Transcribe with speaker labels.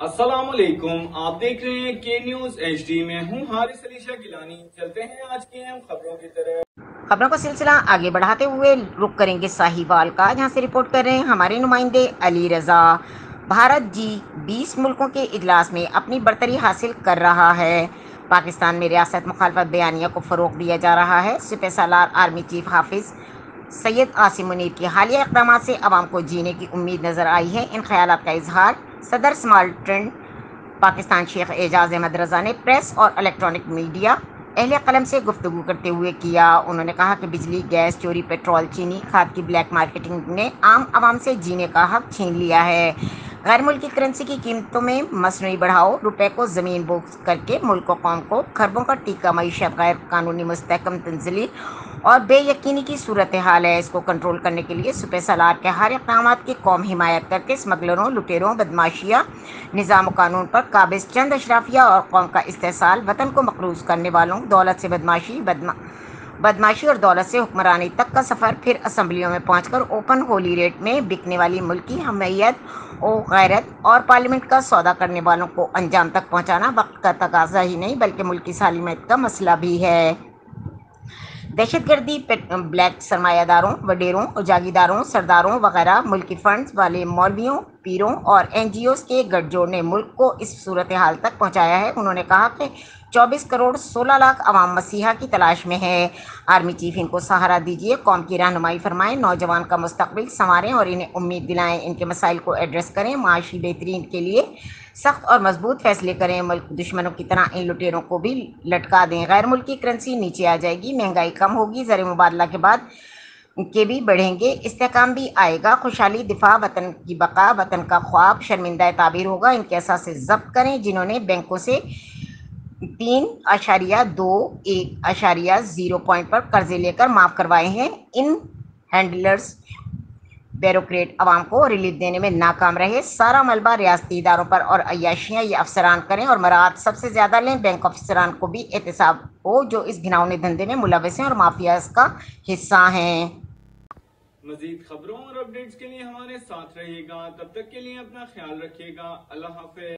Speaker 1: अस्सलामुअलैकुम, आप देख रहे हैं के न्यूज HD में हूँ हारिस अली शाह गिलानी। चलते हैं आज की अहम खबरों की तरफ।
Speaker 2: खबरों का सिलसिला आगे बढ़ाते हुए रुक करेंगे साहिवाल का, जहां से रिपोर्ट कर रहे हैं हमारे नुमाइंदे अली रजा। भारत G20 मुल्कों के इजलास में अपनी बढ़तरी हासिल कर रहा है। पाकिस्तान में रियासत मुखालफत बयानिया को फ़रोग़ दिया जा रहा है। सिपह सालार आर्मी चीफ हाफिज सैयद आसिम मुनीर के हालिया इक़दामात से अवाम को जीने की उम्मीद नज़र आई है। इन ख्यालात का इजहार सदर स्मॉल ट्रेंड पाकिस्तान शेख एजाज अहमद रजा ने प्रेस और इलेक्ट्रॉनिक मीडिया अहले कलम से गुफ्तगू करते हुए किया। उन्होंने कहा कि बिजली, गैस चोरी, पेट्रोल, चीनी, खाद की ब्लैक मार्केटिंग ने आम आवाम से जीने का हक छीन लिया है। गैर मुल्की करेंसी की कीमतों में मसनूई बढ़ाओ, रुपए को ज़मीन बोक्स करके मुल्क व कौम को खरबों का टीका, मईशत गैर कानूनी मुस्तहकम तंज़ील और बेयकीनी की सूरत हाल है। इसको कंट्रोल करने के लिए सिपह सालार के हर इक़दाम की कौम हिमायत करके स्मगलरों, लुटेरों, बदमाशिया, निज़ाम कानून पर काबिज चंद अशराफिया और कौम का इस्तेसाल, वतन को मकरूज करने वालों, दौलत से बदमाशी और दौलत से हुक्मरानी तक का सफ़र, फिर असम्बलियों में पहुंचकर ओपन होली रेट में बिकने वाली मुल्की हमीयत और गैरत और पार्लियामेंट का सौदा करने वालों को अंजाम तक पहुंचाना वक्त का तकाजा ही नहीं बल्कि मुल्की सालिमियत का मसला भी है। दहशतगर्दी, ब्लैक सरमायादारों, वडेरों, जागीरदारों, सरदारों वगैरह मुल्की फंड्स वाले मौलवियों, पीरों और NGOs के गठजोड़ ने मुल्क को इस सूरत हाल तक पहुंचाया है। उन्होंने कहा कि 24 करोड़ 16 लाख अवाम मसीहा की तलाश में है। आर्मी चीफ, इनको सहारा दीजिए, कौम की रहनुमाई फरमाएं, नौजवान का मुस्तकबिल संवारें और इन्हें उम्मीद दिलाएं। इनके मसाइल को एड्रेस करें, माशी बेहतरीन के लिए सख्त और मजबूत फैसले करें। मुल्क दुश्मनों की तरह इन लुटेरों को भी लटका दें। गैर मुल्की करेंसी नीचे आ जाएगी, महंगाई कम होगी, ज़र मुबादला के बाद के भी बढ़ेंगे, इस्तेहकाम भी आएगा, खुशहाली, दिफा, वतन की बका, वतन का ख्वाब शर्मिंदा ताबीर होगा। इनके एहसास से जब्त करें, जिन्होंने बैंकों से 3.21.0 पॉइंट पर कर्जे लेकर माफ़ करवाए हैं। इन हैंडलर्स, ब्यूरोक्रेट अवाम को रिलीफ देने में नाकाम रहे। सारा मलबा रियासती इदारों पर और अय्याशियाँ ये अफसरान करें और मराद सबसे ज़्यादा लें। बैंक अफसरान को भी एहतसाब हो जो इस घिनौने धंधे में मुलविस हैं और माफिया का हिस्सा हैं।
Speaker 1: मजीद खबरों और अपडेट्स के लिए हमारे साथ रहिएगा। तब तक के लिए अपना ख्याल रखिएगा। अल्लाह हाफ़िज़।